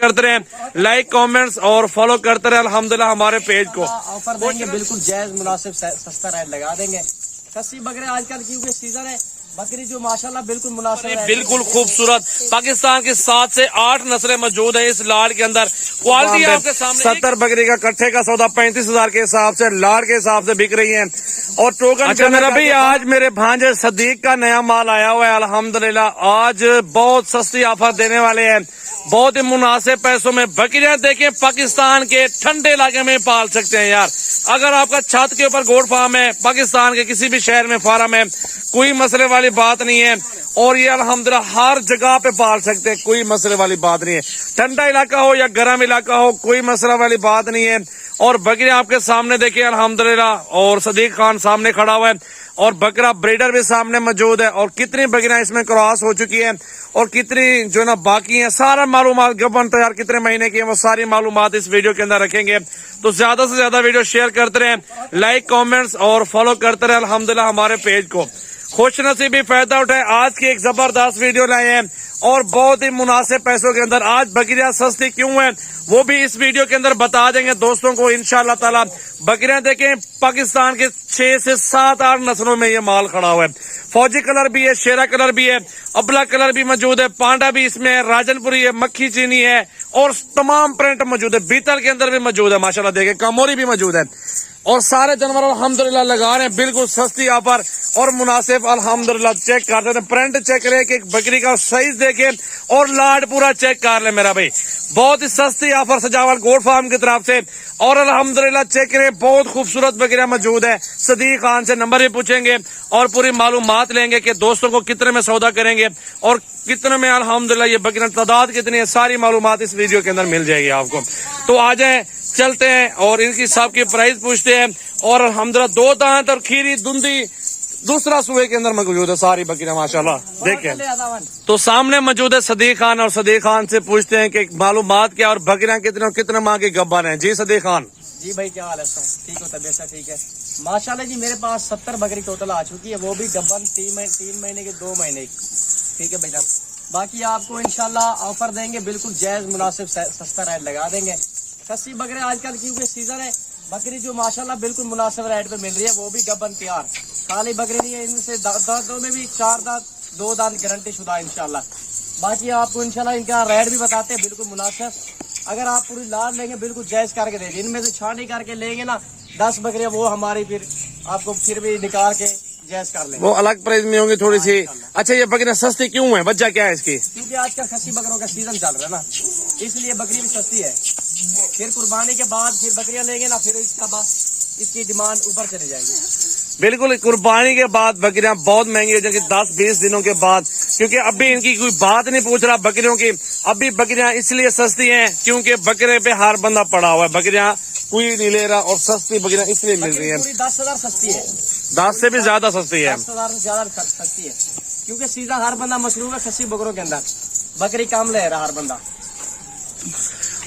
करते रहे, like comments और फॉलो करते रहे अल्हम्दुलिल्लाह हमारे पेज को। ऑफर देंगे बिल्कुल जायज मुनासिब सस्ता रेट लगा देंगे। खस्सी बकरे आजकल क्योंकि सीजन है, बकरी जो माशाल्लाह बिल्कुल मुनासिब है, बिल्कुल खूबसूरत पाकिस्तान की 7 से 8 नस्लें मौजूद है इस लाड के अंदर। क्वालिटी आपके सामने 70 बकरी का कट्ठे का सौदा 35,000 के हिसाब से लाड के हिसाब से बिक रही है। और टोकन अच्छा मेरा भाई आज मेरे भांजे सदीक का नया माल आया हुआ है अल्हम्दुलिल्लाह। आज बहुत सस्ती ऑफर देने वाले हैं, बहुत ही मुनासिब पैसों में बकरियां देखें पाकिस्तान के ठंडे इलाके में पाल सकते हैं यार। अगर आपका छत के ऊपर गोट फार्म है, पाकिस्तान के किसी भी शहर में फार्म है, कोई मसले वाली बात नहीं है। और ये अल्हम्दुलिल्लाह हर जगह पे पाल सकते हैं, कोई मसले वाली बात नहीं है। ठंडा इलाका हो या गर्म इलाका हो, कोई मसला वाली बात नहीं है। और बकरियां आपके सामने देखिए अल्हम्दुलिल्लाह। और सदीक खान सामने खड़ा हुआ है और बकरा ब्रीडर भी सामने मौजूद है। और कितनी बकरियां इसमें क्रॉस हो चुकी है और कितनी जो ना बाकी है, सारा मालूमात गबन तैयार कितने महीने की है वो सारी मालूमात इस वीडियो के अंदर रखेंगे। तो ज्यादा से ज्यादा वीडियो शेयर करते रहे, लाइक कमेंट्स और फॉलो करते रहे अल्हम्दुलिल्लाह हमारे पेज को। खुश नसीबी फायदा उठाए, आज की एक जबरदस्त वीडियो लाए हैं और बहुत ही मुनासिब पैसों के अंदर। आज बकरियां सस्ती क्यों है वो भी इस वीडियो के अंदर बता देंगे दोस्तों को इंशाल्लाह ताला। बकरियां देखें पाकिस्तान के 6 से 7-8 नस्लों में ये माल खड़ा हुआ है। फौजी कलर भी है, शेरा कलर भी है, अबला कलर भी मौजूद है, पांडा भी इसमें है, राजनपुरी है, मक्खी चीनी है और तमाम प्रिंट मौजूद है। बीतल के अंदर भी मौजूद है माशाल्लाह देखें, कामोरी भी मौजूद है। और सारे जानवर अल्हम्दुलिल्लाह लगा रहे हैं बिल्कुल सस्ती ऑफर और मुनासिब अल्हम्दुलिल्लाह। चेक करते हैं, प्रिंट चेक करें कि बकरी का साइज देखें और लाड पूरा चेक कर ले मेरा भाई। बहुत ही सस्ती ऑफर सजावल गोट फार्म की तरफ से। और अल्हम्दुलिल्लाह चेक करें, बहुत खूबसूरत बकरियां मौजूद है। सदीक खान से नंबर भी पूछेंगे और पूरी मालूमात लेंगे कि दोस्तों को कितने में सौदा करेंगे और कितने में अल्हम्दुलिल्लाह ये बकरियां तादाद कितनी है, सारी मालूमात इस वीडियो के अंदर मिल जाएगी आपको। तो आ जाए चलते हैं और इनकी सबकी प्राइस पूछते हैं। और अल्हम्दुलिल्लाह 2 दांत और खीरी दुंदी दूसरा सूबे के अंदर मौजूद है सारी बकरियां माशाल्लाह देखें। तो सामने मौजूद है सदीक खान और सदीक खान से पूछते हैं कि मालूमात क्या और बकरियां कितने माह की गब्बन है। जी सदीक खान जी भाई क्या हाल है? ठीक हो, तबीयत से ठीक है माशाल्लाह जी। मेरे पास 70 बकरी टोटल आ चुकी है, वो भी गब्बन 3 महीने के 2 महीने की। ठीक है भैया, बाकी आपको इंशाल्लाह ऑफर देंगे बिल्कुल जायज मुनासिब सस्ता रेट लगा देंगे। खस्सी बकरे आजकल क्योंकि सीजन है, बकरी जो माशाल्लाह बिल्कुल मुनासिब रेट पे मिल रही है, वो भी गब्बन तैयार। खाली बकरी नहीं है, इनसे दांतों में भी 4 दांत 2 दांत गारंटी शुदा इंशाल्लाह। बाकी आपको इंशाल्लाह इनका रेट भी बताते हैं बिल्कुल मुनासिब। अगर आप पूरी लाल लेंगे बिल्कुल जायज करके देंगे। इनमें से छानी करके लेंगे ना 10 बकरियां, वो हमारी फिर आपको फिर भी निकाल के जायज कर लेंगे, वो अलग प्राइस में होंगी थोड़ी सी। अच्छा ये बकरियां सस्ती क्यों है, वजह क्या है इसकी? क्योंकि आजकल खस्सी बकरों का सीजन चल रहा है ना, इसलिए बकरी भी सस्ती है। फिर कुर्बानी के बाद फिर बकरियां लेंगे ना, फिर इसका बाद इसकी डिमांड ऊपर चली जाएगी। बिल्कुल कुर्बानी के बाद बकरियां बहुत महंगी हो जाएंगी 10-20 दिनों के बाद, क्योंकि अभी इनकी कोई बात नहीं पूछ रहा बकरियों की। अभी बकरियां इसलिए सस्ती हैं क्योंकि बकरे पे हर बंदा पड़ा हुआ है, बकरियां कोई नहीं ले रहा और सस्ती बकरियां इसलिए मिल रही है। 10,000 सस्ती है, 10 से भी ज्यादा सस्ती है, 10,000 से ज्यादा सस्ती है। क्योंकि सीधा हर बंदा मशरूफ है खस्सी बकरों के अंदर, बकरी कम ले रहा हर बंदा।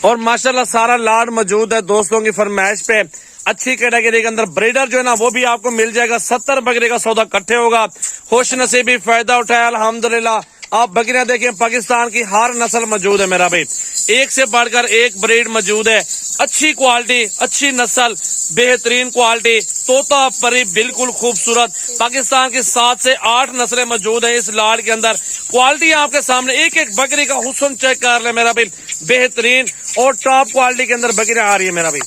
और माशाल्लाह सारा लाड मौजूद है दोस्तों की फरमाइश पे। अच्छी कैटेगरी के अंदर ब्रीडर जो है ना वो भी आपको मिल जाएगा। 70 बकरे का सौदा इकट्ठे होगा। खुश नसीबी फायदा उठाया अल्हम्दुलिल्लाह। आप बकरियां देखें पाकिस्तान की हर नस्ल मौजूद है मेरा भाई, एक से बढ़कर एक ब्रीड मौजूद है। अच्छी क्वालिटी, अच्छी नस्ल, बेहतरीन क्वालिटी, तोता परी बिल्कुल खूबसूरत। पाकिस्तान की 7 से 8 नस्लें मौजूद है इस लाड के अंदर। क्वालिटी आपके सामने, एक एक बकरी का हुस्न चेक कर ले मेरा भाई, बेहतरीन और टॉप क्वालिटी के अंदर बकरियां आ रही है मेरा भाई।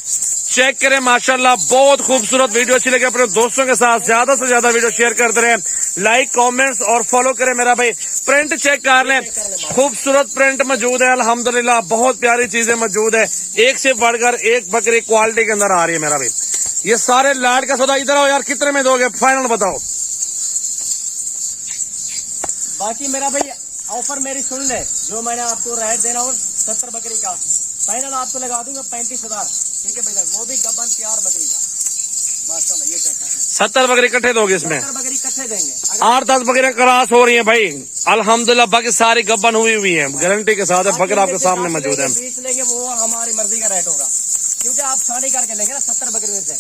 चेक करें माशाल्लाह, बहुत खूबसूरत। वीडियो अच्छी लगे अपने दोस्तों के साथ ज्यादा से ज्यादा वीडियो शेयर करते रहे, लाइक कमेंट्स और फॉलो करें मेरा भाई। प्रिंट चेक कर लें, खूबसूरत प्रिंट मौजूद है अल्हम्दुलिल्लाह। बहुत प्यारी चीजें मौजूद है, एक से बढ़कर एक बकरी क्वालिटी के अंदर आ रही है मेरा भाई। ये सारे लाड का सौदा इधर आओ यार, कितने में दोगे फाइनल बताओ। बाकी मेरा भाई ऑफर मेरी सुन ले, जो मैंने आपको रेट दे रहा हूँ 70 बकरी का फाइनल आपको लगा दूंगा 35,000। ठीक है भैया, वो भी गब्बन तैयार बकरी का माशाल्लाह। ये क्या 70 बकरी इकट्ठे दोगे इसमें? 70 बकरी इकट्ठे देंगे। 8-10 बकरियां क्रॉस हो रही हैं भाई अल्हम्दुलिल्लाह, बाकी सारी गब्बन हुई है, गारंटी के साथ है। बकरा आपके सामने मौजूद है। 20 लेंगे वो हमारी मर्जी का रेट होगा, क्योंकि आप छानी करके लेंगे ना 70 बकरी में से।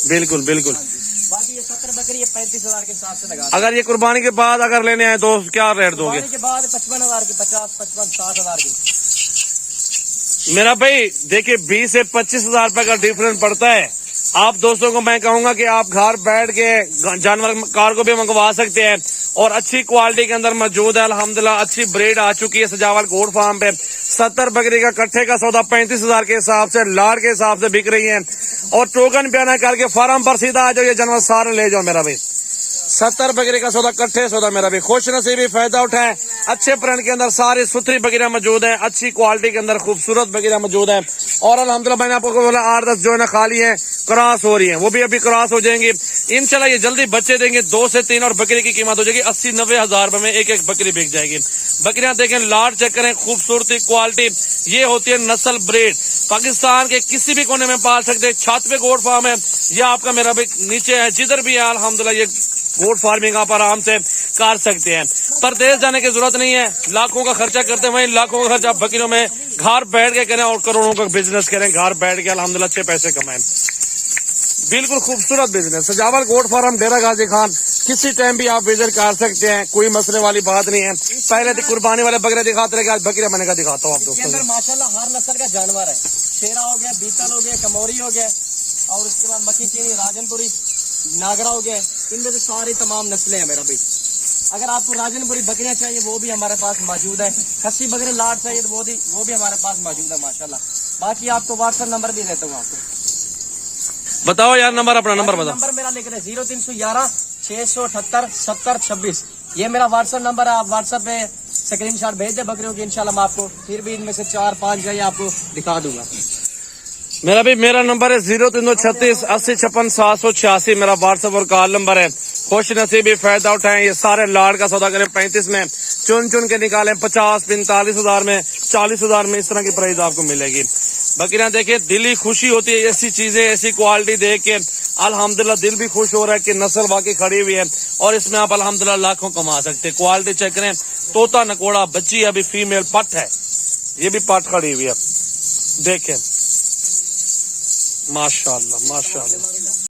बिल्कुल बिल्कुल। बाकी ये 70 बकरी ये 35,000 के हिसाब से लगा। अगर ये कुर्बानी के बाद अगर लेने आए तो क्या रेट दोगे? कुर्बानी के बाद 55,000 की, 50, 55, 60,000 की। मेरा भाई देखिए 20 से 25 हजार रुपए का डिफरेंस पड़ता है। आप दोस्तों को मैं कहूंगा कि आप घर बैठ के जानवर कार को भी मंगवा सकते हैं और अच्छी क्वालिटी के अंदर मौजूद है। अल्हम्दुलिल्लाह अच्छी ब्रीड आ चुकी है सजावल गोट फार्म पे। 70 बकरी का कट्ठे का सौदा 35 हजार के हिसाब से लाड़ के हिसाब से बिक रही है और टोकन बयाना करके फार्म पर सीधा आ जाओ, ये जानवर सारे ले जाओ मेरा भाई। 70 बकरी का सौदा कट्ठे सौदा मेरा भी। खुश नसीबी फायदा उठाए। अच्छे प्रिंट के अंदर सारी सुथरी बकरियां मौजूद है, अच्छी क्वालिटी के अंदर खूबसूरत बकरियां मौजूद है। और अल्हम्दुलिल्लाह मैंने आपको बोला 8-10 जो है ना खाली है, क्रॉस हो रही है, वो भी अभी क्रॉस हो जाएंगी इंशाल्लाह। ये जल्दी बच्चे देंगे 2 से 3 और बकरी की कीमत हो जाएगी 80-90 हजार रुपए में एक बकरी बिक जाएगी। बकरियां देखें, लाड चेक करें, खूबसूरती क्वालिटी, ये होती है नस्ल ब्रीड। पाकिस्तान के किसी भी कोने में पाल सकते हैं। छत पे गोट फार्म है, यह आपका मेरा भी नीचे है, जिधर भी है अल्हम्दुलिल्लाह ये गोट फार्मिंग आप आराम से कर सकते हैं। परदेश जाने की जरूरत नहीं है, लाखों का खर्चा करते हैं वहीं लाखों का खर्चा बकरियों में घर बैठ के करें और करोड़ों का बिजनेस करें, घर बैठ के अल्हम्दुलिल्लाह अच्छे पैसे कमाएं। बिल्कुल खूबसूरत बिजनेस सजावल गोट फार्म डेरा गाजी खान, किसी टाइम भी आप विजिट कर सकते हैं, कोई मसले वाली बात नहीं है। पहले तो कुर्बानी वाले बकरे दिखाते रहे, आज बकरियां मैंने का दिखाता हूँ आप दोस्तों को। माशाल्लाह हर नस्ल का जानवर है, शेरा हो गया, बीतल हो गया, कमोरी हो गया और उसके बाद मक्की चीनी, राजनपुरी, नागरा हो गया, इनमें से सारी तमाम नस्लें हैं मेरा भाई। अगर आपको राजनपुरी बकरियां चाहिए वो भी हमारे पास मौजूद है, खस्सी बकरे लाट चाहिए तो वो भी हमारे पास मौजूद है माशाल्लाह। बाकी आपको व्हाट्सएप नंबर भी देता हूँ आपको। बताओ यार नंबर, अपना नंबर बताओ। नंबर मेरा लिख रहे 0311 678 70 26, ये मेरा व्हाट्सएप नंबर है। आप व्हाट्सएप पे स्क्रीनशॉट भेज दे बकरियों की, इंशाल्लाह मैं आपको फिर भी इनमें से 4-5 चाहिए आपको दिखा दूंगा। मेरा नंबर है 0336 80 56 786, मेरा व्हाट्सएप और कॉल नंबर है। खुश नसीबी फायदा उठाएं, ये सारे लाड़ का सौदा करें 35 में, चुन चुन के निकालें 50-45 हजार में, 40 हजार में, इस तरह की प्राइस आपको मिलेगी। बकरियां देखिए, दिल ही खुशी होती है ऐसी चीजें, ऐसी क्वालिटी देख के अल्हम्दुलिल्लाह दिल भी खुश हो रहा है कि नस्ल वाकई खड़ी हुई है और इसमें आप अल्हम्दुलिल्लाह लाखों कमा सकते हैं। क्वालिटी चेक करें, तोता नकोड़ा बच्ची है, अभी फीमेल पट है, ये भी पट खड़ी हुई है, देखें माशाअल्लाह माशाअल्लाह।